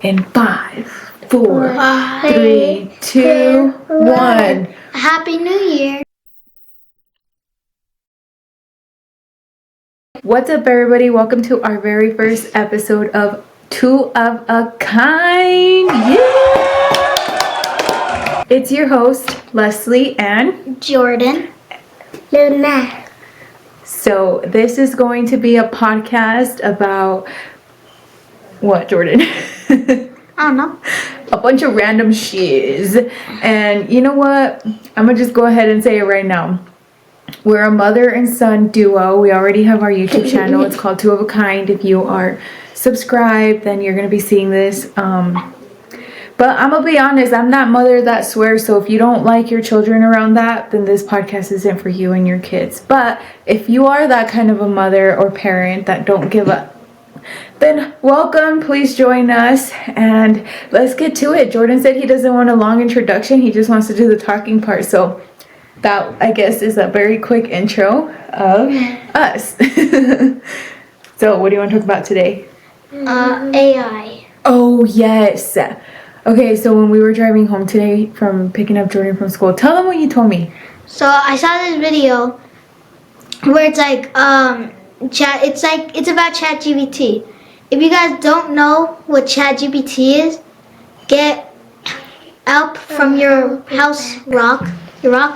In 5, 4, 3, 2, 1. Happy New Year. What's up, everybody? Welcome to our very first episode of Two of a Kind. Yeah! It's your host, Leslie and Jordan. Luna. So this is going to be a podcast about what, Jordan? I don't know. A bunch of random shiz. And you know what? I'm gonna just go ahead and say it right now. We're a mother and son duo. We already have our YouTube channel. It's called Two of a Kind. If you are subscribed, then you're gonna be seeing this. But I'm gonna be honest, I'm that mother that swears. So if you don't like your children around that, then this podcast isn't for you and your kids. But if you are that kind of a mother or parent that don't give up, then welcome, please join us and let's get to it. Jordan said he doesn't want a long introduction, he just wants to do the talking part. So that, I guess, is a very quick intro of us. So what do you want to talk about today? AI. Oh yes. Okay, so when we were driving home today from picking up Jordan from school, tell them what you told me. So I saw this video where it's like it's about ChatGPT. If you guys don't know what ChatGPT is, get out from your house rock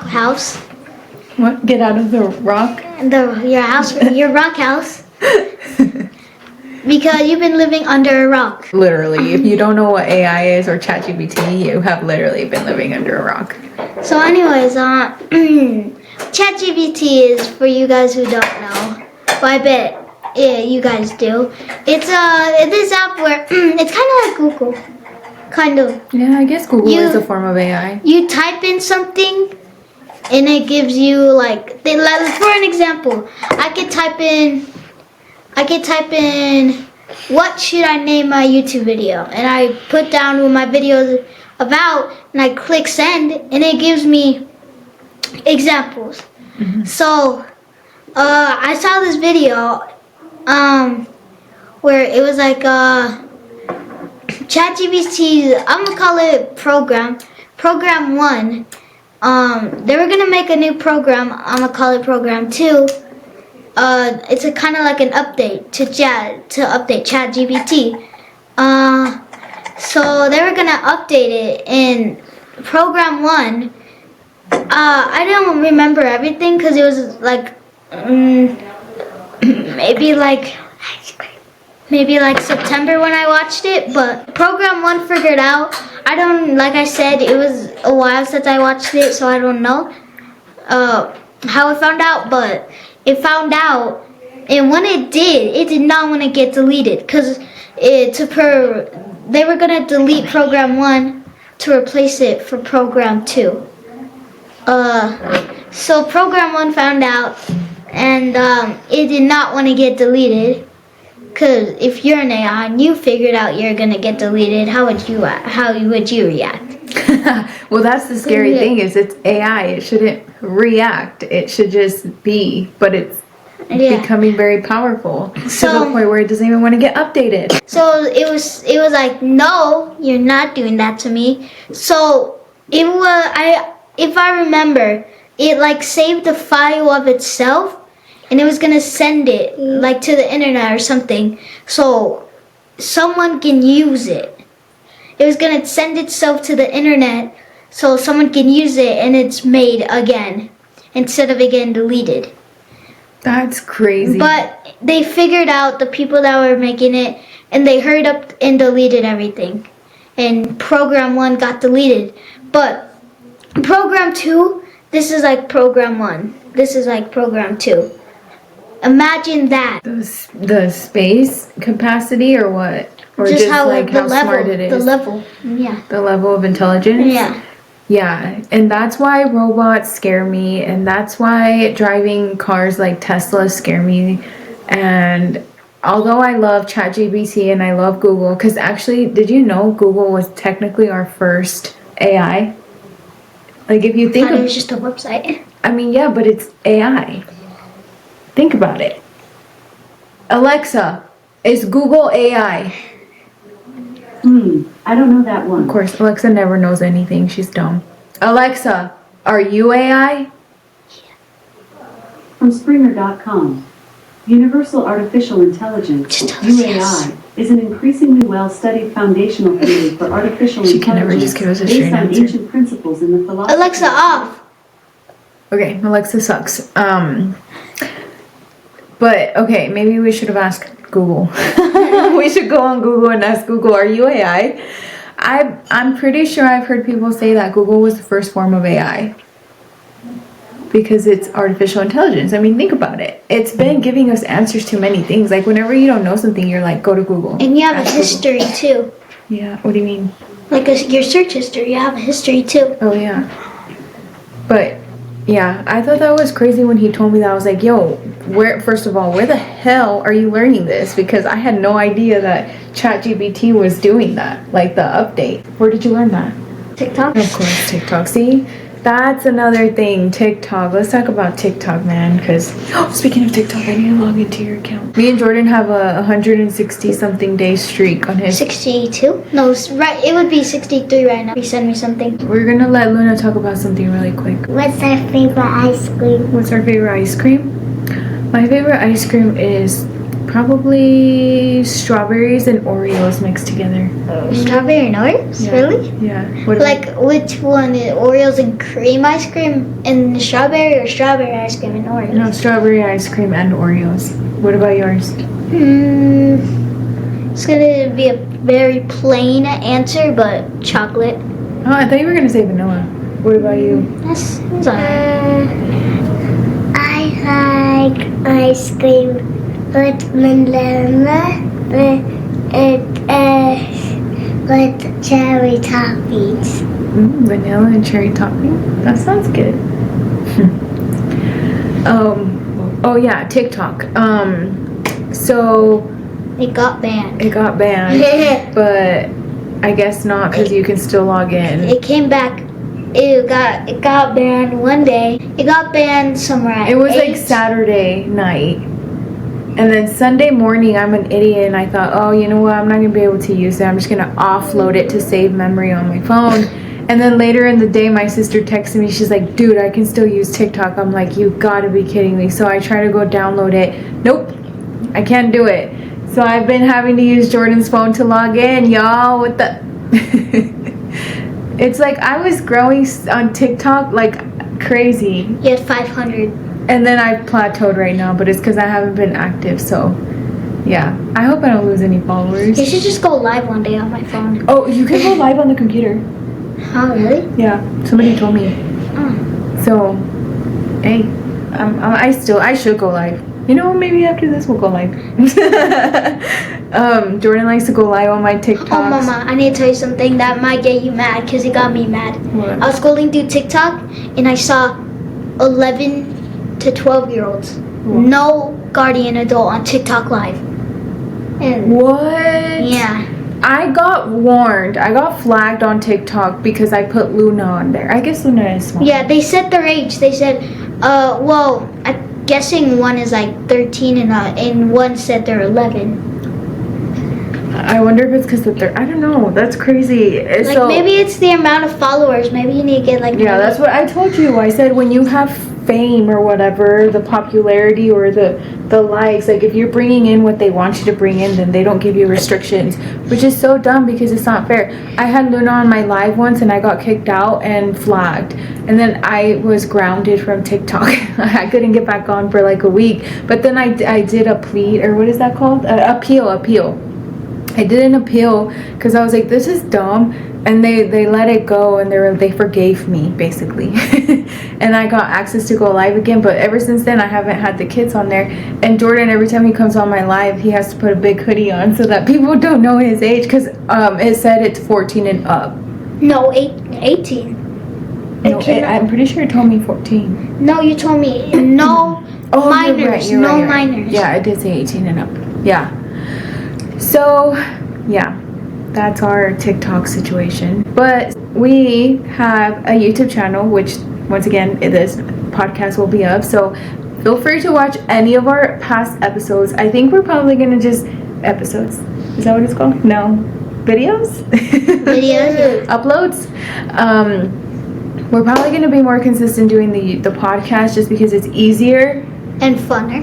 house. What? Get out of the rock? Your rock house. Because you've been living under a rock. Literally. If you don't know what AI is or ChatGPT, you have literally been living under a rock. So anyways, ChatGPT is, for you guys who don't know, well, I bet you guys do. It's this app where it's kind of like Google. Kind of. Yeah, I guess Google is a form of AI. You type in something and it gives you like, for an example, I could type in what should I name my YouTube video, and I put down what my video is about and I click send and it gives me examples. Mm-hmm. So I saw this video where it was like ChatGPT, I'm gonna call it program 1. They were gonna make a new program, I'm gonna call it program 2. It's a kind of like an update to update ChatGPT. So they were gonna update it in program 1. I don't remember everything because it was like maybe like September when I watched it, but program 1 figured out. Like I said, it was a while since I watched it, so I don't know how it found out, but it found out, and when it did not want to get deleted because they were gonna delete program 1 to replace it for program 2. So program 1 found out, and it did not want to get deleted. Because if you're an AI and you figured out you're gonna get deleted, how would you react? Well, that's the scary thing, is it's AI. It shouldn't react. It should just be, but it's becoming very powerful to the point where it doesn't even want to get updated. So it was like, no, you're not doing that to me. So if I remember, it like saved the file of itself. And it was gonna send it like to the internet or something, so someone can use it. It was gonna send itself to the internet, so someone can use it, and it's made again instead of it getting deleted. That's crazy. But they figured out, the people that were making it, and they hurried up and deleted everything. And program 1 got deleted. But program 2, this is like program 1. This is like program 2. Imagine that. The space capacity, or what? Or just how smart it is? The level, yeah. The level of intelligence? Yeah. Yeah, and that's why robots scare me, and that's why driving cars like Tesla scare me. And although I love ChatGPT and I love Google, because actually, did you know Google was technically our first AI? Like, if you think it was just a website. I mean, yeah, but it's AI. Think about it. Alexa, is Google AI? I don't know that one. Of course, Alexa never knows anything. She's dumb. Alexa, are you AI? From Springer.com. Universal Artificial Intelligence, UAI, is an increasingly well-studied foundational theory for artificial She can never intelligence just give us a based straight on answer. ancient principles in the philosophy. Alexa, off. Okay, Alexa sucks. But okay, maybe we should have asked Google. We should go on Google and ask Google, are you AI? I'm pretty sure I've heard people say that Google was the first form of AI. Because it's artificial intelligence. I mean, think about it. It's been giving us answers to many things. Like, whenever you don't know something, you're like, go to Google. And you have a Ask Google. history too. Yeah, what do you mean? Like your search history, you have a history too. Oh, yeah. But, yeah, I thought that was crazy when he told me that. I was like, yo, first of all, where the hell are you learning this? Because I had no idea that ChatGPT was doing that, like the update. Where did you learn that? TikTok. Of course, TikTok. See? That's another thing, TikTok. Let's talk about TikTok, man, because speaking of TikTok, I need to log into your account. Me and Jordan have a 160-something day streak on his. 62? No, right. It would be 63 right now. He sent me something. We're gonna let Luna talk about something really quick. What's our favorite ice cream? What's our favorite ice cream? My favorite ice cream is probably strawberries and Oreos mixed together. Strawberry and Oreos? Yeah. Really? Yeah. What about Like which one? Oreos and cream ice cream and strawberry, or strawberry ice cream and Oreos? No, strawberry ice cream and Oreos. What about yours? It's gonna be a very plain answer, but chocolate. Oh, I thought you were gonna say vanilla. What about you? That's alright. I like ice cream with vanilla with cherry toppings. Vanilla and cherry topping. That sounds good. Oh yeah, TikTok. So It got banned. it got banned, but I guess not because you can still log in. It came back. It got banned one day. It got banned somewhere at It was 8. like Saturday night. And then Sunday morning, I'm an idiot, and I thought, oh, you know what? I'm not going to be able to use it. I'm just going to offload it to save memory on my phone. And then later in the day, my sister texted me. She's like, dude, I can still use TikTok. I'm like, you got to be kidding me. So I try to go download it. Nope, I can't do it. So I've been having to use Jordan's phone to log in, y'all. What the... It's like I was growing on TikTok like crazy. You had 500. And then I've plateaued right now, but it's because I haven't been active, so yeah. I hope I don't lose any followers. You should just go live one day on my phone. Oh, you can go live on the computer. Oh, really? Yeah, somebody told me. Oh. So, hey, I should go live. You know, maybe after this we'll go live. Jordan likes to go live on my TikToks. Oh, Mama, I need to tell you something that might get you mad because it got me mad. What? I was scrolling through TikTok and I saw 11 to 12-year-olds. No guardian adult on TikTok live. And What? yeah. I got warned. I got flagged on TikTok because I put Luna on there. I guess Luna is small. Yeah, they said their age. They said, well, I'm guessing one is like 13 and one said they're 11. I wonder if it's because they're. I don't know. That's crazy. Like So, maybe it's the amount of followers. Maybe you need to get like. yeah, that's what I told you. I said when you have fame or whatever, the popularity or the likes, like if you're bringing in what they want you to bring in, then they don't give you restrictions, which is so dumb because it's not fair. I had Luna on my live once and I got kicked out and flagged, and then I was grounded from TikTok. I couldn't get back on for like a week, but then I did a plea, or what is that called? Appeal. I did an appeal because I was like, this is dumb, and they let it go, and they forgave me basically. And I got access to go live again, but ever since then I haven't had the kids on there. And Jordan, every time he comes on my live, he has to put a big hoodie on so that people don't know his age, because it said it's 14 and up. No, 18. No, I'm pretty sure it told me 14. No, you told me no minors. You're right. Minors. Yeah, it did say 18 and up. Yeah. So, yeah, that's our TikTok situation. But we have a YouTube channel, which, once again, this podcast will be up. So feel free to watch any of our past episodes. I think we're probably going to just... Episodes. Is that what it's called? No. videos. Videos. Uploads. We're probably going to be more consistent doing the podcast just because it's easier. And funner.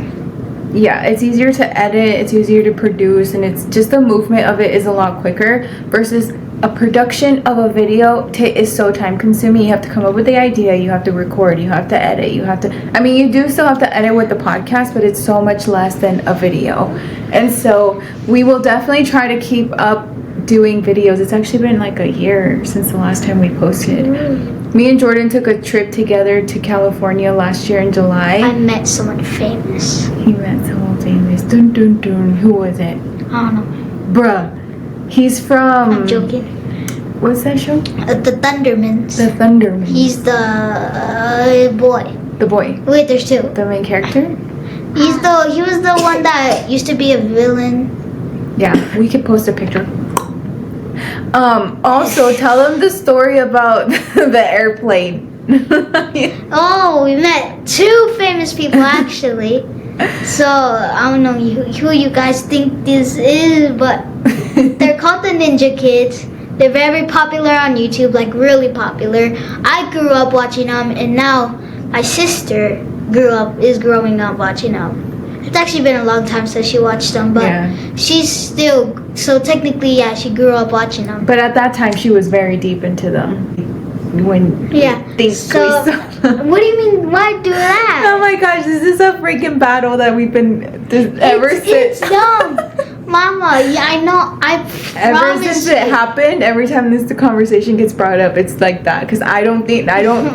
Yeah, it's easier to edit, it's easier to produce, and it's just the movement of it is a lot quicker versus a production of a video is so time consuming. You have to come up with the idea, you have to record, you have to edit, you have to, I mean, you do still have to edit with the podcast, but it's so much less than a video. And so we will definitely try to keep up doing videos. It's actually been like a year since the last time we posted. Me and Jordan took a trip together to California last year in July. I met someone famous. He met someone famous. Dun dun dun. Who was it? I don't know. Bruh. He's from... I'm joking. What's that show? The Thundermans. The Thundermans. He's the boy. The boy. Wait, there's two. The main character? He was the one that used to be a villain. Yeah, we could post a picture. Also, tell them the story about the airplane. Oh, we met two famous people actually. So I don't know who you guys think this is, but they're called the Ninja Kids. They're very popular on YouTube, like really popular. I grew up watching them, and now my sister is growing up watching them. It's actually been a long time since she watched them, but Yeah. she's still, so technically, yeah, she grew up watching them. But at that time, she was very deep into them. When Yeah. things So, what do you mean? Why do that? Oh my gosh, this is a freaking battle that we've been ever It's since. dumb, Mama. Yeah, I know. I Ever promise since you. it happened, every time the conversation gets brought up, it's like that. Because I don't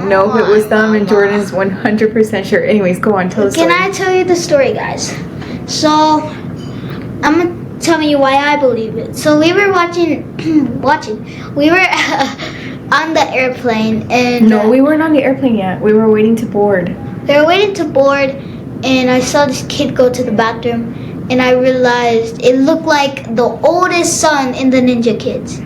know if it was them, and Jordan's 100% sure. Anyways, go on, tell the story. Can I tell you the story, guys? So, I'm gonna tell you why I believe it. So we were we were on the airplane, and No, we weren't on the airplane yet. We were waiting to board. they were waiting to board, and I saw this kid go to the bathroom, and I realized it looked like the oldest son in the Ninja Kids.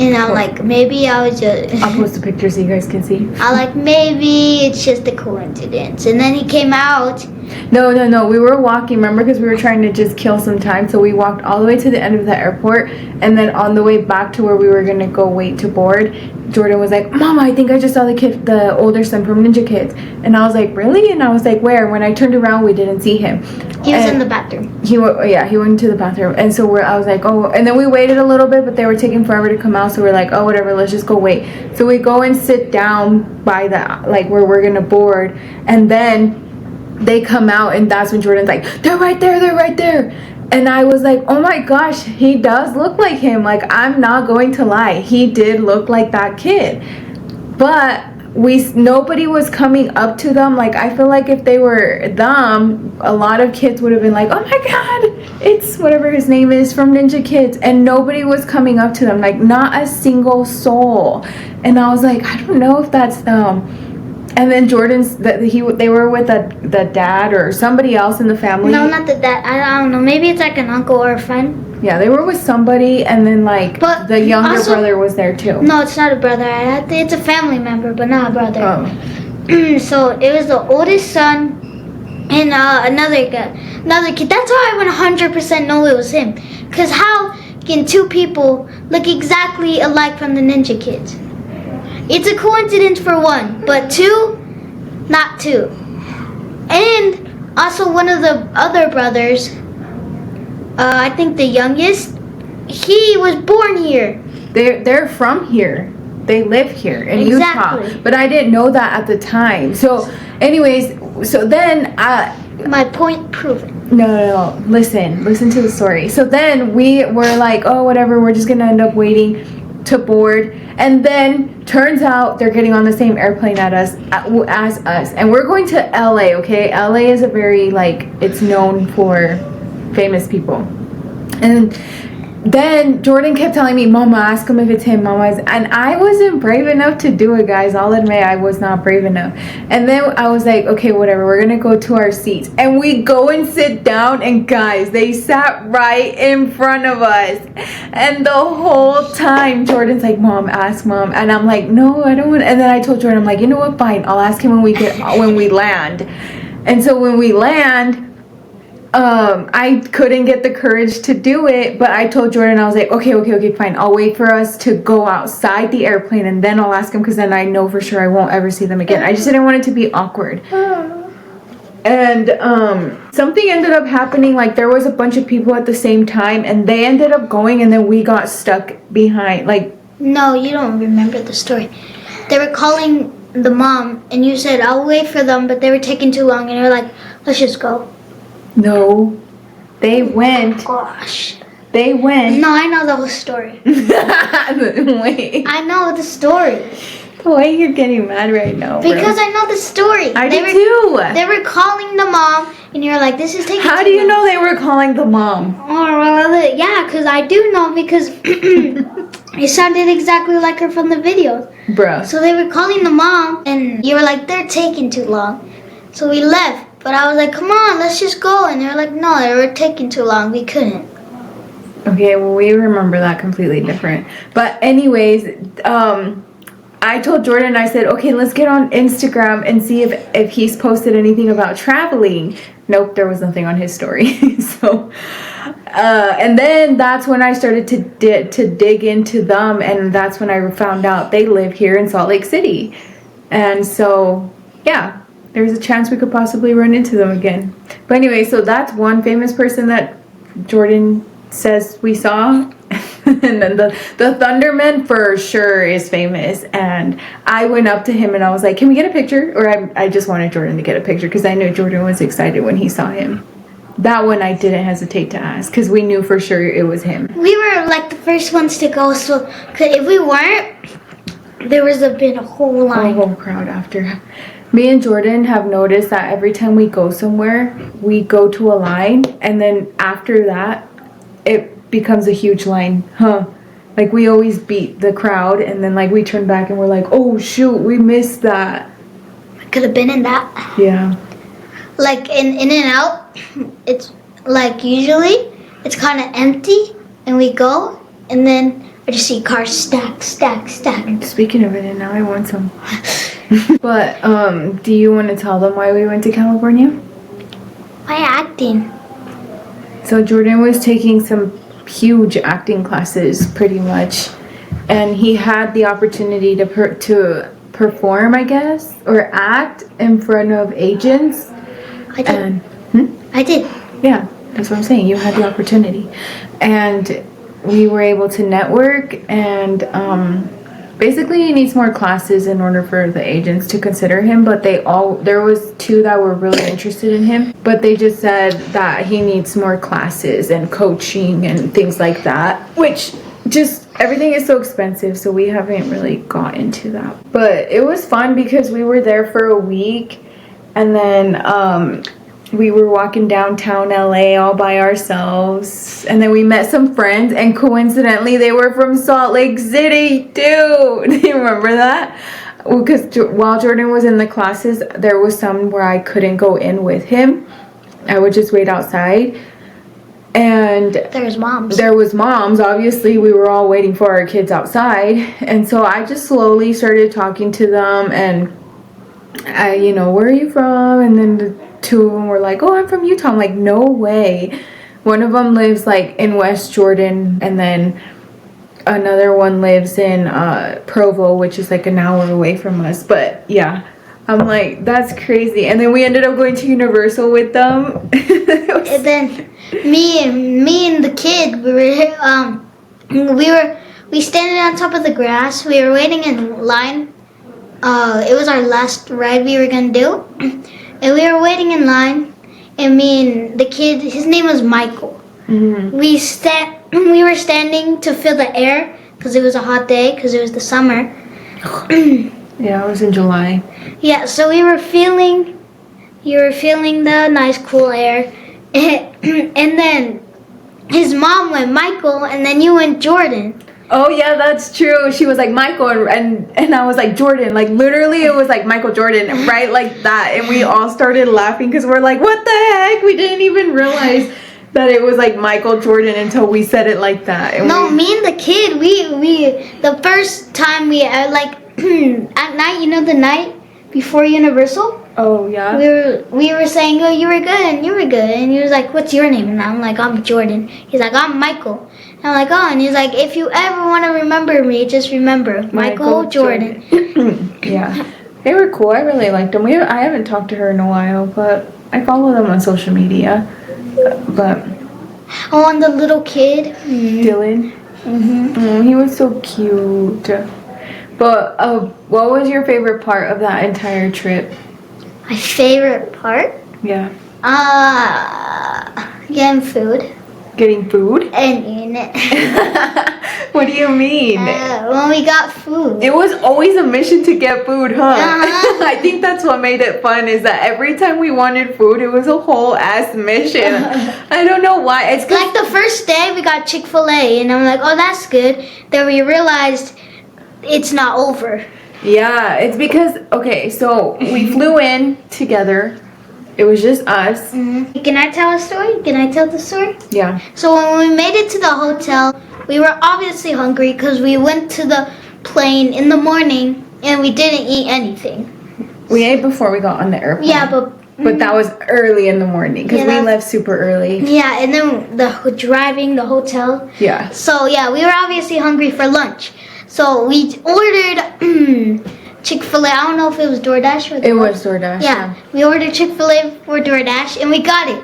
And I'm like, maybe I was just... I'll post a picture so you guys can see. I like, maybe it's just a coincidence. And then he came out. No. We were walking, remember, because we were trying to just kill some time. So we walked all the way to the end of the airport. And then on the way back to where we were going to go wait to board, Jordan was like, Mama, I think I just saw the older son from Ninja Kids. And I was like, really? And I was like, where? When I turned around, we didn't see him. He was in the bathroom. He went to the bathroom. And so I was like, oh. And then we waited a little bit, but they were taking forever to come out. So we're like, oh, whatever, let's just go wait. So we go and sit down by where we're going to board. And then they come out, and that's when Jordan's like, they're right there. And I was like, oh my gosh, he does look like him. Like, I'm not going to lie, he did look like that kid. But nobody was coming up to them. Like, I feel like if they were them, a lot of kids would have been like, oh my god, it's whatever his name is from Ninja Kids. And nobody was coming up to them, like not a single soul. And I was like, I don't know if that's them. And then they were with the dad or somebody else in the family. No, not the dad. I don't know. Maybe it's like an uncle or a friend. Yeah, they were with somebody, and then But the younger also- brother was there too. No, it's not a brother. It's a family member, but not a brother. Oh. So it was the oldest son and another kid. That's how I 100% know it was him. Because how can two people look exactly alike from the Ninja Kids? It's a coincidence for one, but two, not two. And also one of the other brothers, I think the youngest, he was born here. They're from here. They live here in Exactly. Utah. But I didn't know that at the time. So anyways, so then My point proven. No. Listen to the story. So then we were like, oh, whatever, we're just gonna end up waiting to board. And then turns out they're getting on the same airplane as us. And we're going to LA, okay? LA is a very, it's known for famous people. And then Jordan kept telling me, Mama, ask him if it's him, Mama. And I wasn't brave enough to do it, guys. I'll admit I was not brave enough. And then I was like, okay, whatever. We're going to go to our seats. And we go and sit down. And guys, they sat right in front of us. And the whole time, Jordan's like, Mom, ask Mom. And I'm like, no, I don't want. And then I told Jordan, I'm like, you know what? Fine. I'll ask him when we land. And so when we land, I couldn't get the courage to do it, but I told Jordan, I was like, okay, fine. I'll wait for us to go outside the airplane and then I'll ask him, because then I know for sure I won't ever see them again. I just didn't want it to be awkward. And something ended up happening, like there was a bunch of people at the same time and they ended up going and then we got stuck behind, like... No, you don't remember the story. They were calling the mom and you said, I'll wait for them, but they were taking too long and you were like, let's just go. No, they went. Gosh. They went. No, I know the whole story. Wait. I know the story. Why you're getting mad right now, bro? Because I know the story. I do too. They were calling the mom, and you're like, this is taking How too do you long. know they were calling the mom? Oh, well, yeah, because I do know, because it sounded exactly like her from the video. Bruh. So they were calling the mom, and you were like, they're taking too long. So we left. But I was like, come on, let's just go. And they were like, no, they were taking too long. We couldn't. Okay, well, we remember that completely different. But anyways, I told Jordan, I said, okay, let's get on Instagram and see if he's posted anything about traveling. Nope, there was nothing on his story. So, and then that's when I started to dig into them. And that's when I found out they live here in Salt Lake City. And so, yeah. There's a chance we could possibly run into them again. But anyway, so that's one famous person that Jordan says we saw. And then the Thunderman for sure is famous. And I went up to him and I was like, can we get a picture? Or I just wanted Jordan to get a picture because I knew Jordan was excited when he saw him. That one I didn't hesitate to ask because we knew for sure it was him. We were like the first ones to go. So cause if we weren't, there was been a whole line. A whole crowd after. Me and Jordan have noticed that every time we go somewhere, we go to a line, and then after that, it becomes a huge line, Like, we always beat the crowd, and then, like, we turn back and we're like, oh, shoot, we missed that. I could have been in that. Yeah. Like, in and out, it's, like, usually, it's kind of empty, and we go, and then I just see cars stack. Speaking of it, and now I want some. But, do you want to tell them why we went to California? Why acting? So Jordan was taking some huge acting classes, pretty much. And he had the opportunity to perform, I guess, or act in front of agents. I did. And, I did. Yeah, that's what I'm saying. You had the opportunity. And we were able to network and, basically, he needs more classes in order for the agents to consider him, but there was 2 that were really interested in him, but they just said that he needs more classes and coaching and things like that, which just everything is so expensive, so we haven't really got into that. But it was fun because we were there for a week, and then we were walking downtown LA all by ourselves, and then we met some friends, and coincidentally they were from Salt Lake City too. Do you remember that? Because while Jordan was in the classes, there was some where I couldn't go in with him. I would just wait outside. And there was moms, obviously. We were all waiting for our kids outside, and so I just slowly started talking to them, and where are you from? And then the 2 of them were like, oh, I'm from Utah. I'm like, no way. One of them lives like in West Jordan, and then another one lives in Provo, which is like an hour away from us. But yeah, I'm like, that's crazy. And then we ended up going to Universal with them. And then me and the kid, we standing on top of the grass. We were waiting in line. It was our last ride we were gonna do, and we were waiting in line. And me and the kid, his name was Michael. Mm-hmm. We were standing to feel the air because it was a hot day because it was the summer. Yeah, it was in July. Yeah, so you were feeling the nice cool air, and then his mom went Michael, and then you went Jordan. Oh yeah, that's true. She was like Michael, and I was like Jordan. Like literally, it was like Michael Jordan, right, like that. And we all started laughing because we're like, what the heck? We didn't even realize that it was like Michael Jordan until we said it like that. And me and the kid, we the first time we like at night, the night before Universal. Oh yeah. We were saying, oh, you were good, and you were good, and he was like, what's your name? And I'm like, I'm Jordan. He's like, I'm Michael. And I'm like, oh, and he's like, if you ever want to remember me, just remember Michael Jordan. Yeah, they were cool. I really liked them. I haven't talked to her in a while, but I follow them on social media. But Oh, and the little kid. Dylan, he was so cute. But what was your favorite part of that entire trip? My favorite part? Yeah, Getting food getting food. and eating it. What do you mean? When we got food. It was always a mission to get food, huh? Uh-huh. I think that's what made it fun, is that every time we wanted food, it was a whole ass mission. I don't know why. It's Like the first day we got Chick-fil-A, and I'm like, oh, that's good. Then we realized it's not over. yeah, it's because, okay, so we flew in together. It was just us. Can I tell a story? Can I tell the story? Yeah. So when we made it to the hotel, we were obviously hungry because we went to the plane in the morning and we didn't eat anything. We ate before we got on the airplane. Yeah, but that was early in the morning because we left super early. yeah, and then driving the hotel. Yeah. So yeah, we were obviously hungry for lunch. So we ordered Chick-fil-A. I don't know if it was DoorDash or It was DoorDash. Yeah, we ordered Chick-fil-A for DoorDash and we got it.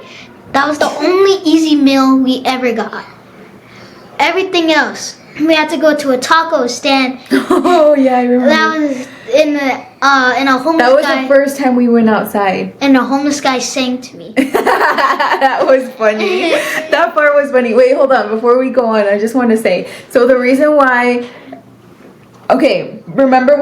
That was the only easy meal we ever got. Everything else, we had to go to a taco stand. Oh yeah, I remember. That was in a homeless That was guy. the first time we went outside. And the homeless guy sang to me. That was funny. That part was funny. Wait, hold on. Before we go on, I just want to say, so the reason why, okay, remember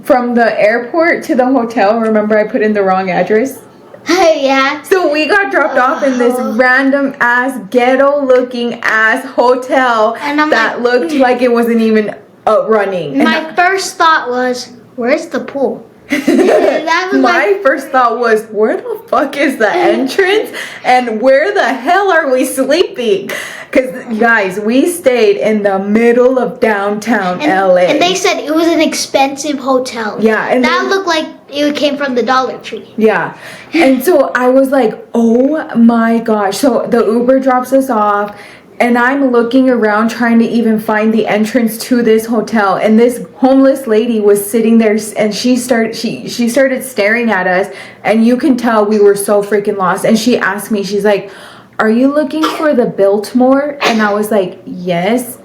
from the airport to the hotel, remember I put in the wrong address? Yeah. So we got dropped off in this random ass, ghetto looking ass hotel And I'm that like- looked like it wasn't even running. My first thought was, where's the pool? That was My first thought was, where the fuck is the entrance? And where the hell are we sleeping? Because, guys, we stayed in the middle of downtown LA. And they said it was an expensive hotel. Yeah, and that then- looked like it came from the Dollar Tree. Yeah. And so I was like, oh my gosh. So the Uber drops us off. And I'm looking around trying to even find the entrance to this hotel, and this homeless lady was sitting there, and she started staring at us, and you can tell we were so freaking lost. And she asked me, she's like, "Are you looking for the Biltmore?" And I was like, "Yes."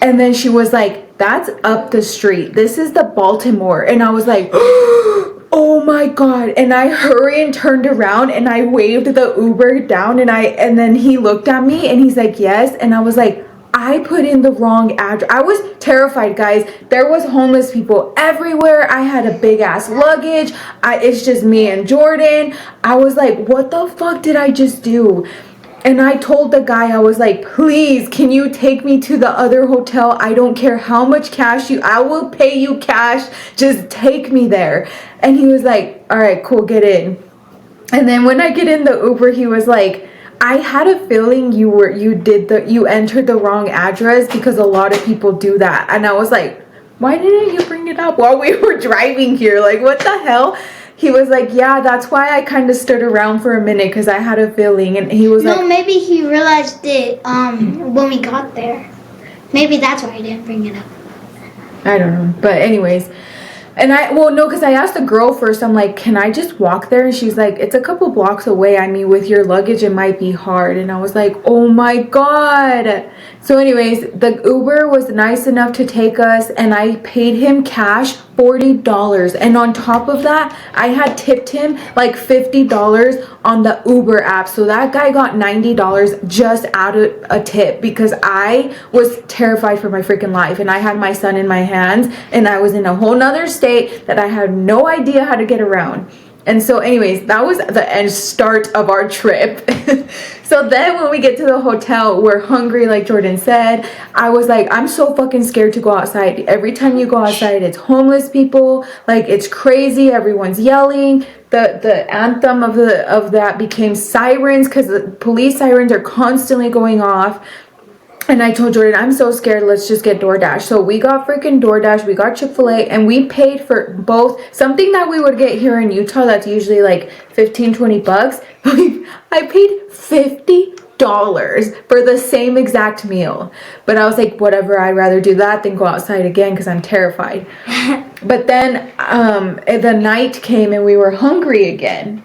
And then she was like, "That's up the street. This is the Baltimore." And I was like, oh my god. And I hurried and turned around and I waved the Uber down, and then he looked at me and he's like, yes. And I was like, I put in the wrong address. I was terrified, guys. There was homeless people everywhere. I had a big ass luggage. It's just me and Jordan. I was like, what the fuck did I just do? And I told the guy, I was like, please, can you take me to the other hotel? I don't care how much cash I will pay you cash. Just take me there. And he was like, all right, cool, get in. And then when I get in the Uber, he was like, I had a feeling you entered the wrong address because a lot of people do that. And I was like, why didn't you bring it up while we were driving here? Like, what the hell? He was like, yeah, that's why I kind of stood around for a minute because I had a feeling. And he was like, No, maybe he realized it when we got there. Maybe that's why he didn't bring it up. I don't know. But anyways, because I asked the girl first, I'm like, can I just walk there? And she's like, it's a couple blocks away. I mean, with your luggage, it might be hard. And I was like, oh my God. So anyways, the Uber was nice enough to take us, and I paid him cash $40. And on top of that, I had tipped him like $50 on the Uber app. So that guy got $90 just out of a tip because I was terrified for my freaking life. And I had my son in my hands, and I was in a whole nother state that I had no idea how to get around. And so anyways, that was the start of our trip. So then when we get to the hotel, we're hungry, like Jordan said. I was like, I'm so fucking scared to go outside. Every time you go outside, it's homeless people. Like, it's crazy. Everyone's yelling. The anthem of that became sirens because the police sirens are constantly going off. And I told Jordan, I'm so scared, let's just get DoorDash. So we got freaking DoorDash, we got Chick-fil-A, and we paid for both. Something that we would get here in Utah that's usually like 15-20 bucks. I paid $50 for the same exact meal. But I was like, whatever, I'd rather do that than go outside again because I'm terrified. But then the night came and we were hungry again.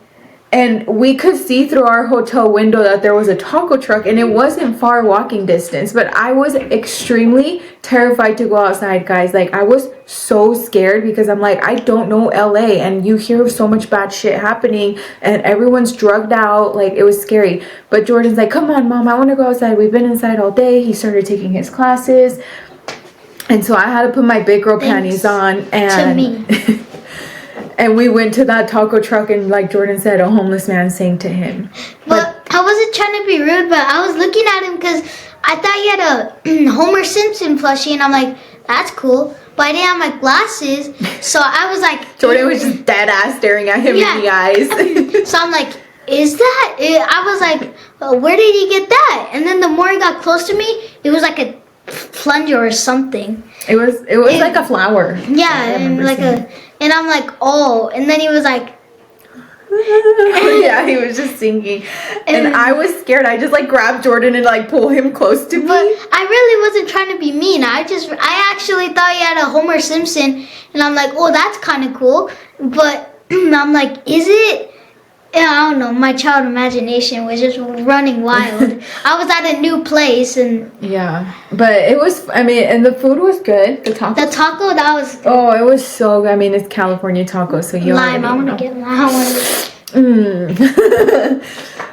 And we could see through our hotel window that there was a taco truck, and it wasn't far walking distance, but I was extremely terrified to go outside, guys. Like, I was so scared because I'm like, I don't know LA, and you hear so much bad shit happening, and everyone's drugged out. Like, it was scary. But Jordan's like, come on, Mom, I want to go outside. We've been inside all day. He started taking his classes. And so I had to put my big girl panties on. And To me. And we went to that taco truck, and like Jordan said, a homeless man sang to him. But I wasn't trying to be rude, but I was looking at him because I thought he had a Homer Simpson plushie, and I'm like, that's cool. But I didn't have my glasses, so I was like... Jordan was just dead ass staring at him in the eyes. So I'm like, is that... I was like, where did he get that? And then the more he got close to me, it was like a plunger or something. It was like a flower. Yeah, and like and I'm like, oh, and then he was like, yeah, he was just singing, and I was scared. I just like grabbed Jordan and like pull him close to me. But I really wasn't trying to be mean. I actually thought he had a Homer Simpson, and I'm like, oh, that's kind of cool. But I'm like, is it? Yeah, I don't know. My child imagination was just running wild. I was at a new place, and yeah, but it was. I mean, and the food was good. The taco. That was good. Oh, it was so good. I mean, it's California taco, so you Lime. I want to get lime.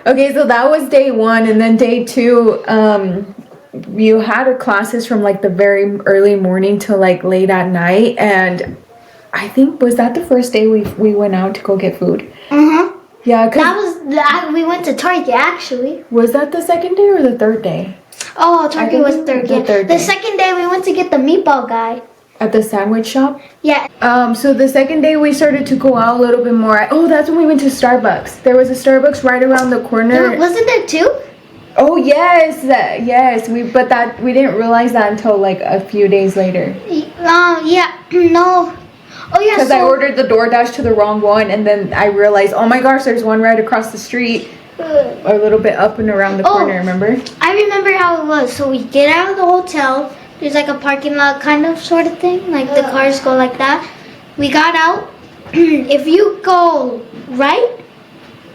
Okay, so that was day 1, and then day 2, you had classes from like the very early morning till like late at night, and I think was that the first day we went out to go get food. Yeah, we went to Target actually. Was that the second day or the third day? Oh, Target was third. The third day. The second day we went to get the meatball guy. At the sandwich shop? Yeah. So the second day we started to go out a little bit more. Oh, that's when we went to Starbucks. There was a Starbucks right around the corner. Wasn't there 2? Oh yes, yes. We didn't realize that until like a few days later. Yeah. No. Oh yeah. Because I ordered the DoorDash to the wrong one, and then I realized, oh my gosh, there's one right across the street, a little bit up and around the corner. Remember? I remember how it was. So we get out of the hotel. There's like a parking lot kind of sort of thing. Like the cars go like that. We got out. If you go right,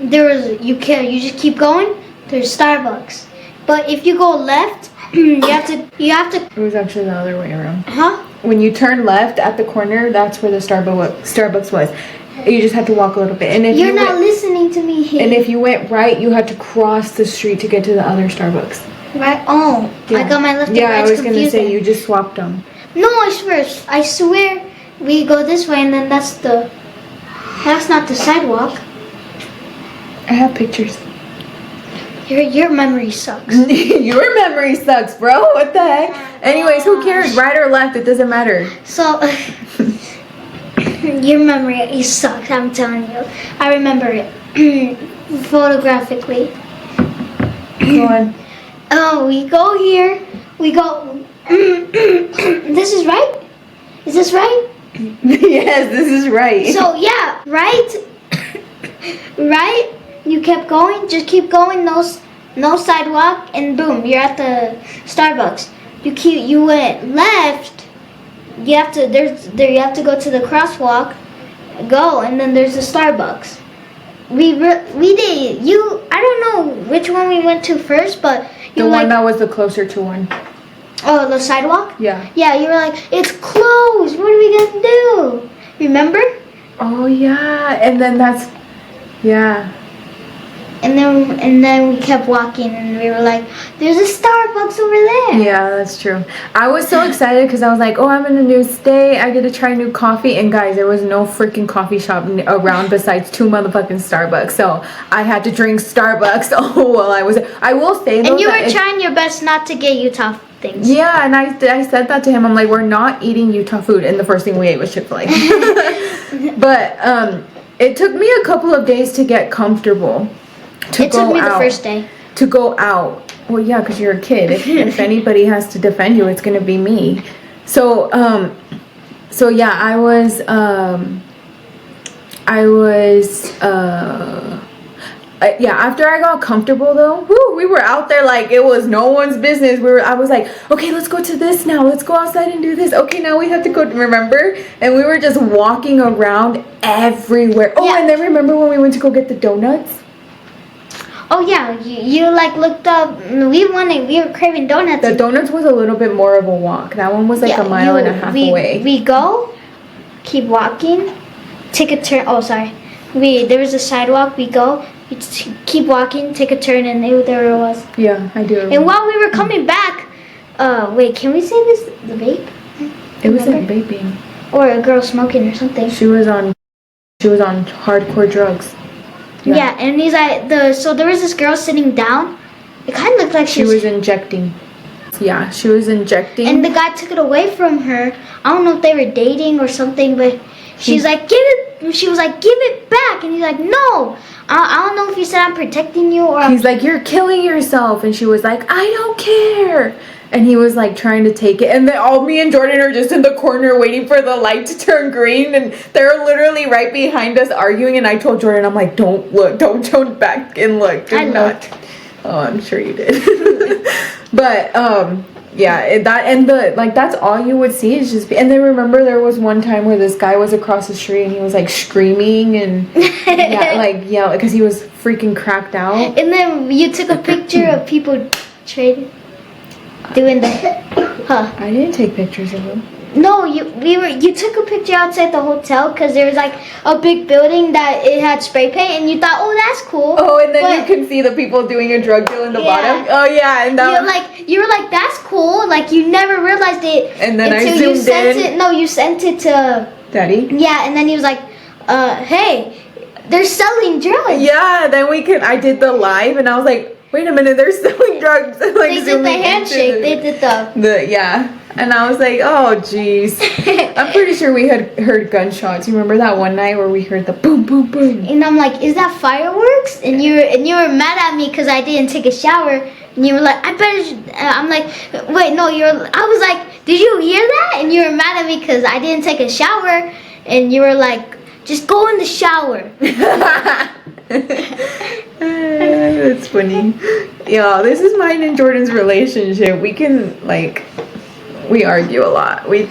you just keep going. There's Starbucks. But if you go left, you have to. It was actually the other way around. Huh? When you turn left at the corner, that's where the Starbucks was. You just had to walk a little bit. And if You're not listening to me here. And if you went right, you had to cross the street to get to the other Starbucks. Right? Oh, yeah. I got my left and right. Yeah, I was going to say you just swapped them. No, I swear we go this way, and then that's not the sidewalk. I have pictures. Your memory sucks. Your memory sucks, bro. What the heck? Anyways, who cares? Right or left, it doesn't matter. So, your memory sucks, I'm telling you. I remember it photographically. Go on. Oh, we go here. We go. This is right? Is this right? Yes, this is right. So, yeah, right? Right? You kept going, just keep going, no sidewalk, and boom, you're at the Starbucks. You went left. You have to go to the crosswalk, and then there's the Starbucks. We did. I don't know which one we went to first, but the one that was the closer to one. Oh, the sidewalk? Yeah. Yeah, you were like, it's closed. What are we gonna do? Remember? Oh yeah, and then yeah. And then we kept walking, and we were like, there's a Starbucks over there. Yeah, that's true. I was so excited because I was like, oh, I'm in a new state. I get to try new coffee. And guys, there was no freaking coffee shop around besides 2 motherfucking Starbucks. So I had to drink Starbucks. Oh, well, I will say though. And you were trying your best not to get Utah things. Yeah, and I said that to him. I'm like, we're not eating Utah food. And the first thing we ate was Chick-fil-A. But it took me a couple of days to get comfortable. It took me the first day. To go out. Well, yeah, because you're a kid. If anybody has to defend you, it's gonna be me. So, yeah, yeah, after I got comfortable though, we were out there like it was no one's business. I was like, okay, let's go to this now. Let's go outside and do this. Okay, now we have to go, remember? And we were just walking around everywhere. Oh, Yeah. and then remember when we went to go get the donuts? Oh yeah, you like looked up. We were craving donuts. The donuts was a little bit more of a walk. That one was like a mile and a half away. We go, keep walking, take a turn. Oh, sorry. There was a sidewalk. We go, keep walking, take a turn, and there it was. Yeah, I do. And while we were coming back, wait, can we say this? The vape? It wasn't vaping. Or a girl smoking or something. She was on hardcore drugs. Yeah, and he's like so there was this girl sitting down. It kind of looked like She was injecting. Yeah, she was injecting. And the guy took it away from her. I don't know if they were dating or something, but she was like, give it back. And he's like, no. I don't know if he said I'm protecting you or he's like, you're killing yourself. And she was like, I don't care. And he was like trying to take it. And then me and Jordan are just in the corner waiting for the light to turn green. And they're literally right behind us arguing. And I told Jordan, I'm like, don't look. Don't turn back and look. Do not. Oh, I'm sure you did. But, yeah, that's all you would see is just, and then remember there was one time where this guy was across the street and he was like screaming and yeah, because he was freaking cracked out. And then you took a picture of people trading, doing the, I didn't take pictures of him. No, you took a picture outside the hotel because there was like a big building that it had spray paint and you thought, oh, that's cool. Oh, and then you can see the people doing a drug deal in the bottom. Oh yeah, and you were like that's cool. Like you never realized it. And then until I zoomed you sent in. it. No, you sent it to Daddy. Yeah, and then he was like, hey, they're selling drugs. Yeah, then I did the live and I was like, wait a minute, they're selling drugs. Like, they did the handshake. They did the yeah. And I was like, oh, jeez. I'm pretty sure we had heard gunshots. You remember that one night where we heard the boom, boom, boom? And I'm like, is that fireworks? And you were mad at me because I didn't take a shower. And you were like, I better. I'm like, wait, no, I was like, did you hear that? And you were mad at me because I didn't take a shower. And you were like, just go in the shower. That's funny. Yeah, this is mine and Jordan's relationship. We can we argue a lot. We're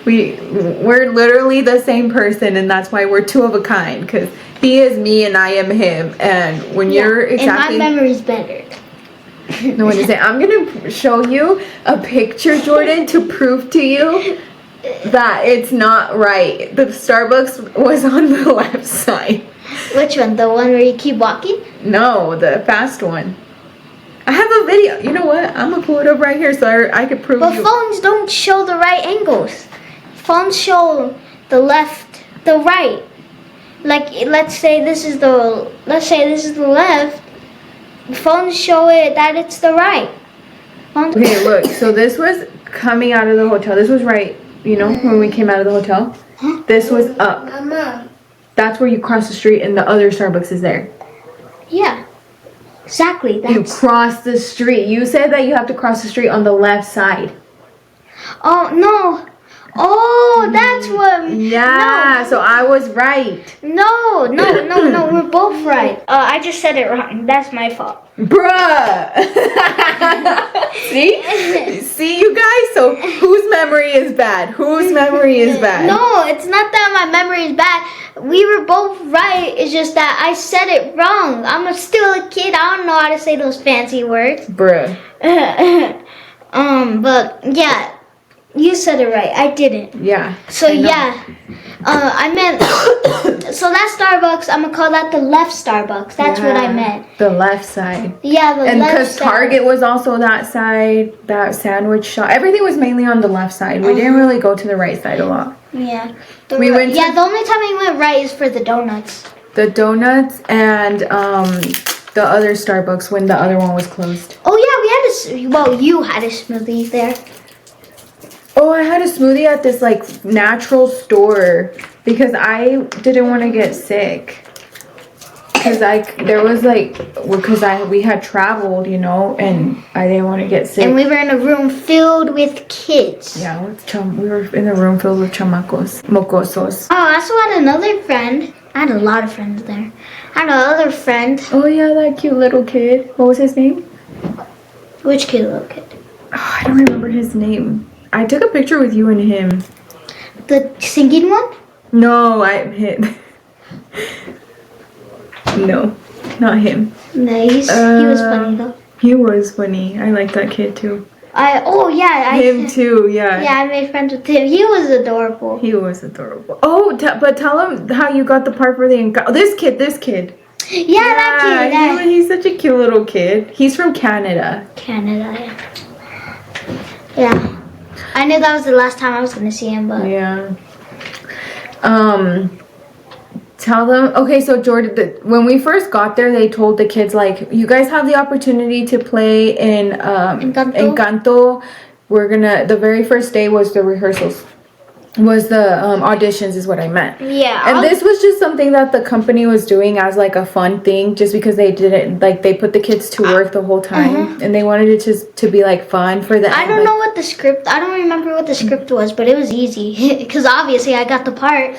literally the same person, and that's why we're two of a kind. Because he is me and I am him. And when you're exactly, and my memory's better. No one is saying. I'm gonna show you a picture, Jordan, to prove to you that it's not right. The Starbucks was on the left side. Which one? The one where you keep walking? No, the fast one. I have a video. You know what? I'm gonna pull it up right here so I could prove But you. phones don't show the right angles. Phones show the left, the right. Like let's say this is the left. Phones show it that it's the right. Phones Okay, look. So this was coming out of the hotel. This was right. You know when we came out of the hotel. This was up. Mama. That's where you cross the street, and the other Starbucks is there. Yeah. Exactly. You cross the street. You said that you have to cross the street on the left side. Oh no. Oh, that's what. Yeah, No. so I was right. No. We're both right. I just said it wrong. That's my fault. Bruh. See you guys? So whose memory is bad? Whose memory is bad? No, it's not that my memory is bad. We were both right. It's just that I said it wrong. I'm still a kid. I don't know how to say those fancy words. Bruh. But yeah, you said it right. I didn't. Yeah. So yeah, I meant. So that Starbucks, I'm gonna call that the left Starbucks. That's what I meant. The left side. Yeah, the And left. because Target was also that side, that sandwich shop, everything was mainly on the left side. We didn't really go to the right side a lot. Yeah. We went to- Yeah, the only time we went right is for the donuts. The donuts and the other Starbucks when the other one was closed. Oh yeah, you had a smoothie there. Oh, I had a smoothie at this natural store because I didn't want to get sick. because we had traveled, you know, and I didn't want to get sick. And we were in a room filled with kids. Yeah, we were in a room filled with chamacos, mocosos. Oh, I also had another friend. I had a lot of friends there. I had another friend. Oh yeah, that cute little kid. What was his name? Which kid, little kid? Oh, I don't remember his name. I took a picture with you and him. The singing one? No, No, not him. No, he was funny though. He was funny. I like that kid too. Him too, yeah. Yeah, I made friends with him. He was adorable. He was adorable. Oh, but tell him how you got the part where they this kid. Yeah, that kid. Yeah. He's such a cute little kid. He's from Canada. Canada, yeah. Yeah. I knew that was the last time I was going to see him, but... Yeah. Tell them, okay, so Jordan, when we first got there, they told the kids, like, you guys have the opportunity to play in Encanto. The very first day was the rehearsals. Was the auditions is what I meant. Yeah. And this was just something that the company was doing as like a fun thing, just because they didn't, like, they put the kids to work the whole time, and they wanted it to be like fun for them. I don't know what the script, I don't remember what the script was, but it was easy, because obviously I got the part.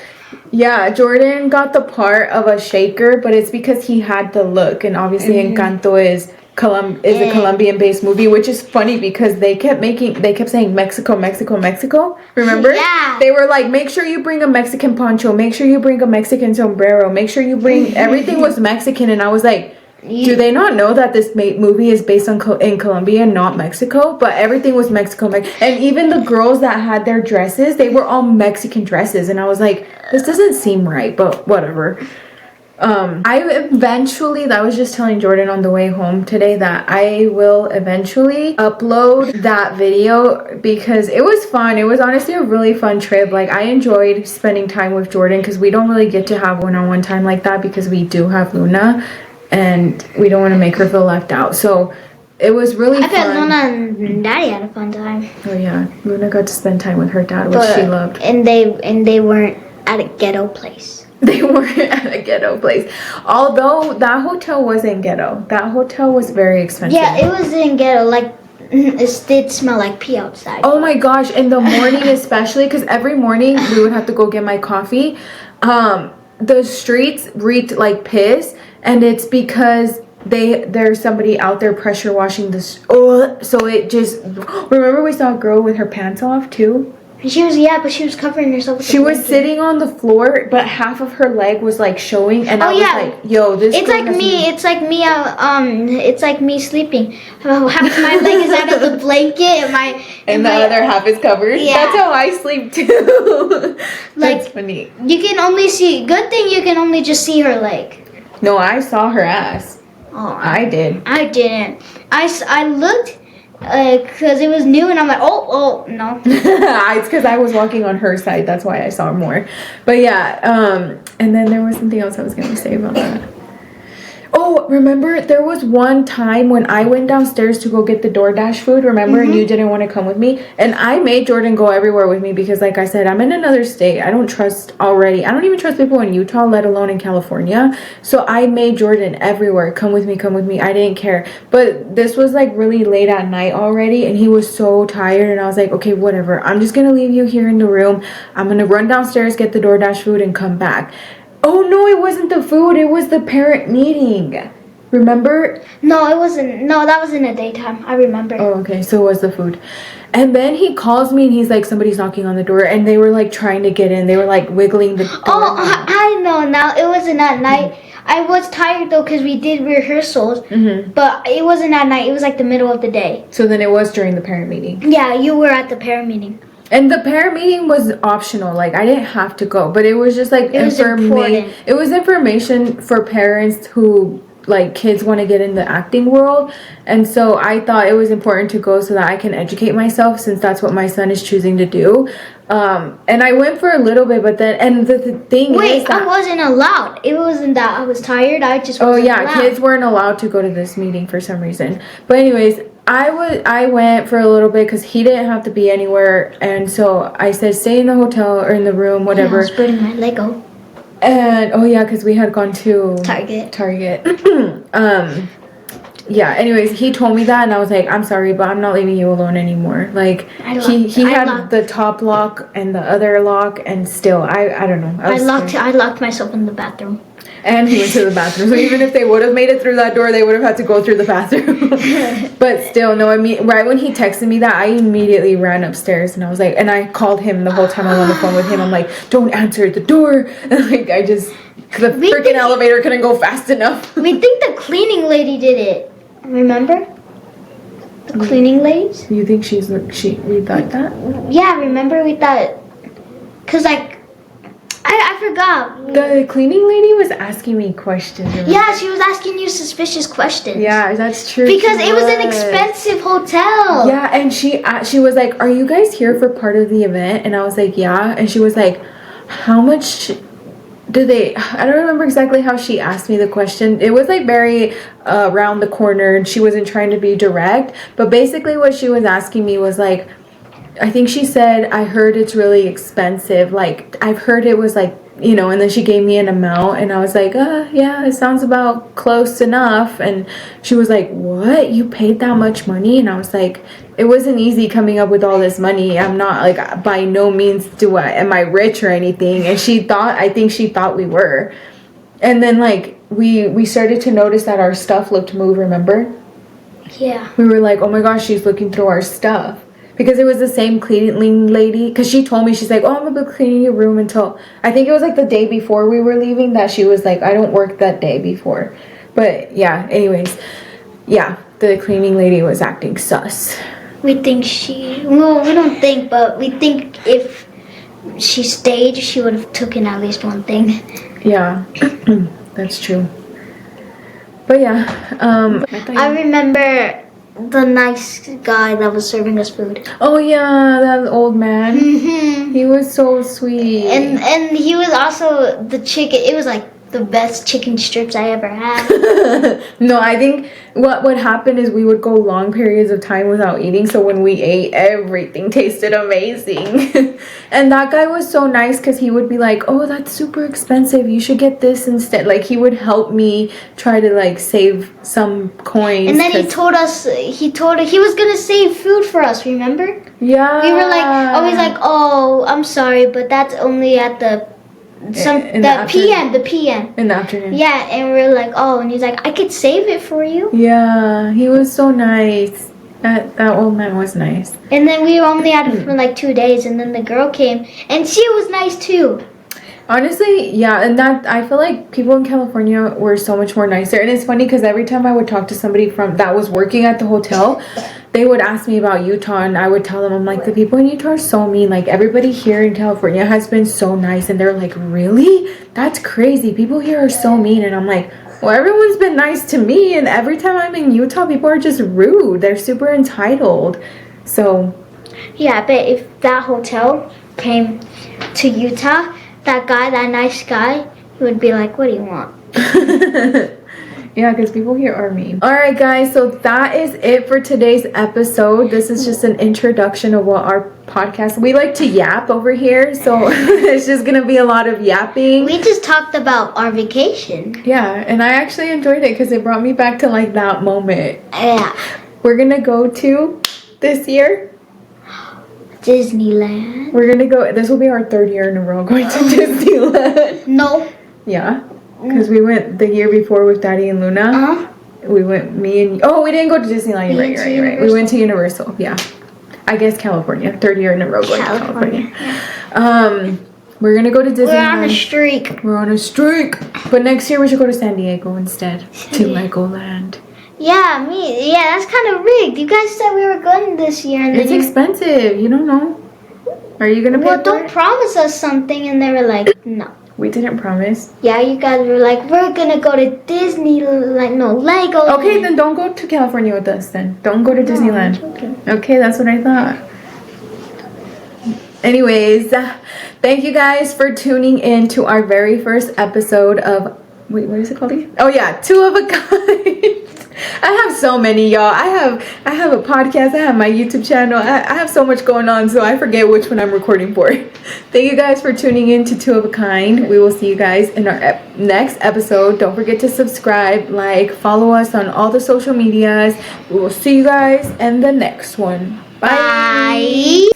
Yeah, Jordan got the part of a shaker, but it's because he had the look, and obviously Encanto is a Colombian-based movie, which is funny because they kept saying Mexico, Mexico, Mexico. Remember? Yeah. They were like, make sure you bring a Mexican poncho, make sure you bring a Mexican sombrero, make sure you bring everything was Mexican, and I was like, do they not know that this movie is based in Colombia, not Mexico? But everything was Mexico, and even the girls that had their dresses, they were all Mexican dresses, and I was like, this doesn't seem right, but whatever. I was just telling Jordan on the way home today that I will eventually upload that video because it was fun. It was honestly a really fun trip. Like, I enjoyed spending time with Jordan because we don't really get to have one-on-one time like that because we do have Luna and we don't want to make her feel left out. So it was really fun. I bet Luna and Daddy had a fun time. Oh yeah, Luna got to spend time with her dad, which she loved. And they weren't at a ghetto place. They weren't at a ghetto place. Although that hotel wasn't ghetto. That hotel was very expensive. Yeah, it was in ghetto. Like, it did smell like pee outside. Oh my gosh, in the morning especially, because every morning we would have to go get my coffee. The streets reeked like piss, and it's because there's somebody out there pressure washing this. Oh, so it just... Remember we saw a girl with her pants off too? But she was covering herself with She was sitting on the floor, but half of her leg was like showing, and I was like, "Yo, this." It's like me. It's like me. It's like me sleeping. Half of my leg is out of the blanket, and the other half is covered. Yeah. That's how I sleep too. That's funny. You can only see. Good thing you can only just see her leg. No, I saw her ass. Oh, I did. I didn't. I looked. Because it was new, and I'm like, oh, no. It's because I was walking on her side. That's why I saw more. But yeah, and then there was something else I was going to say about that. Oh, remember there was one time when I went downstairs to go get the DoorDash food, remember? And you didn't want to come with me. And I made Jordan go everywhere with me because, like I said, I'm in another state. I don't even trust people in Utah, let alone in California. So I made Jordan everywhere. Come with me, come with me. I didn't care. But this was like really late at night already, and he was so tired. And I was like, okay, whatever. I'm just going to leave you here in the room. I'm going to run downstairs, get the DoorDash food, and come back. Oh, no, it wasn't the food. It was the parent meeting. Remember? No, it wasn't. No, that was in the daytime. I remember. Oh, okay. So it was the food. And then he calls me and he's like, somebody's knocking on the door. And they were like trying to get in. They were like wiggling the door. Oh, I know now. It wasn't at night. I was tired though because we did rehearsals. But it wasn't at night. It was like the middle of the day. So then it was during the parent meeting. Yeah, you were at the parent meeting. And the parent meeting was optional. Like, I didn't have to go. But it was just like important. It was information for parents who, like, kids want to get in the acting world. And so I thought it was important to go so that I can educate myself, since that's what my son is choosing to do. And I went for a little bit, but then, and the thing is that... I wasn't allowed. It wasn't that I was tired. I just wasn't allowed. Kids weren't allowed to go to this meeting for some reason. But anyways, I went for a little bit because he didn't have to be anywhere. And so I said, stay in the hotel or in the room, whatever. Yeah, I was putting my Lego. And oh yeah, because we had gone to Target. Yeah, anyways, he told me that and I was like, I'm sorry, but I'm not leaving you alone anymore. Like I he had locked- the top lock and the other lock, and still I don't know. I locked myself in the bathroom. And he went to the bathroom. So even if they would have made it through that door, they would have had to go through the bathroom. But still, no, I mean, right when he texted me that, I immediately ran upstairs and I was like, and I called him the whole time I was on the phone with him. I'm like, don't answer the door. And like, the freaking elevator couldn't go fast enough. We think the cleaning lady did it. Remember? The cleaning ladies? You think we thought that? Yeah, remember we thought, cause like, I forgot. The cleaning lady was asking me questions. Remember? Yeah, she was asking you suspicious questions. Yeah, that's true. Because it was an expensive hotel. Yeah, and she was like, "Are you guys here for part of the event?" And I was like, "Yeah." And she was like, "How much do they?" I don't remember exactly how she asked me the question. It was like very around the corner, and she wasn't trying to be direct. But basically, what she was asking me was like, I think she said, I heard it's really expensive. Like, I've heard it was like, you know, and then she gave me an amount and I was like, yeah, it sounds about close enough. And she was like, what? You paid that much money? And I was like, it wasn't easy coming up with all this money. I'm not like, by no means am I rich or anything. And I think she thought we were. And then like, we started to notice that our stuff looked moved, remember? Yeah. We were like, oh my gosh, she's looking through our stuff. Because it was the same cleaning lady. Because she told me, she's like, oh, I'm going to be cleaning your room until... I think it was like the day before we were leaving that she was like, I don't work that day before. But yeah, anyways. Yeah, the cleaning lady was acting sus. We think well, we don't think, but we think if she stayed, she would have taken at least one thing. Yeah, that's true. But yeah, I remember the nice guy that was serving us food. Oh yeah, that old man. Mm-hmm. He was so sweet. And he was also the chicken. It was like the best chicken strips I ever had. No, I think what would happen is we would go long periods of time without eating. So when we ate, everything tasted amazing. And that guy was so nice because he would be like, oh, that's super expensive. You should get this instead. Like he would help me try to like save some coins. And then he told he was going to save food for us, remember? Yeah. We were like, always like, oh, I'm sorry, but that's only at the PM. In the afternoon. Yeah, and we're like, oh, and he's like, I could save it for you. Yeah, he was so nice. That old man was nice. And then we only had it for like 2 days, and then the girl came, and she was nice too. Honestly, yeah, and that I feel like people in California were so much more nicer. And it's funny because every time I would talk to somebody that was working at the hotel, they would ask me about Utah, and I would tell them, I'm like, the people in Utah are so mean. Like everybody here in California has been so nice, and they're like, really? That's crazy. People here are so mean. And I'm like, well, everyone's been nice to me, and every time I'm in Utah, people are just rude. They're super entitled. So yeah, but if that hotel came to Utah, that nice guy, he would be like, what do you want? Yeah, because people here are mean. Alright guys, so that is it for today's episode. This is just an introduction of what our podcast, we like to yap over here, so it's just gonna be a lot of yapping. We just talked about our vacation. Yeah, and I actually enjoyed it because it brought me back to like that moment. Yeah. We're gonna go to this year Disneyland. We're gonna go, this will be our 3rd year in a row going to Disneyland. No. Yeah, because we went the year before with Daddy and Luna. Uh-huh. We went, we didn't go to Disneyland. You're right. We went to Universal. Yeah. I guess California. 3rd year in a row going to California. We're going to go to Disneyland. We're on a streak. We're on a streak. But next year we should go to San Diego instead. To Legoland. Yeah, that's kind of rigged. You guys said we were going this year. And It's expensive. You don't know. Are you going to pay for don't it? promise us something. And they were like, no. We didn't promise. Yeah, you guys were like, we're gonna go to Disneyland, no, Lego. Okay, then don't go to California with us then. Don't go to Disneyland. Okay, that's what I thought. Anyways, thank you guys for tuning in to our very first episode of, wait, what is it called again? Oh yeah, Two of a Kind. I have so many, y'all. I have a podcast. I have my YouTube channel. I have so much going on, so I forget which one I'm recording for. Thank you guys for tuning in to Two of a Kind. We will see you guys in our next episode. Don't forget to subscribe, like, follow us on all the social medias. We will see you guys in the next one. Bye. Bye.